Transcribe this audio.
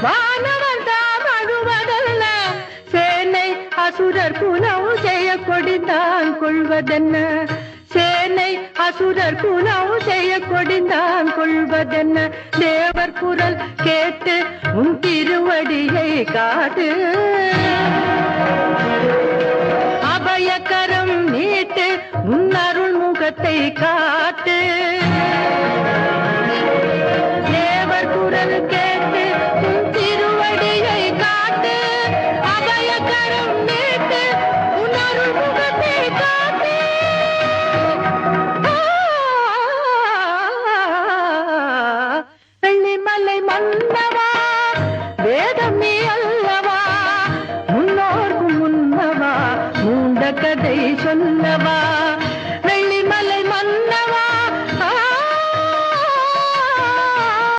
வானவர் தாம் அழுவதல்ல, சேனை அசுரர் குலம் செய்ய கொடிந்தான் கொள்வதென்ன, சேனை அசுரர் குலம் செய்ய கொடிந்தான் கொள்வதென்ன. தேவர் குரல் கேட்டு உன் திருவடியை காட்டு, அபயக்கரம் நீட்டு உன் அருள் முகத்தை காட்டு. தேவர் குரல் கேட்டு உன் திருவடியை காட்டு, அபயக்கரம் நீட்டு உன் அருள் முகத்தை காட்டு. வெள்ளிமலை மன்னவ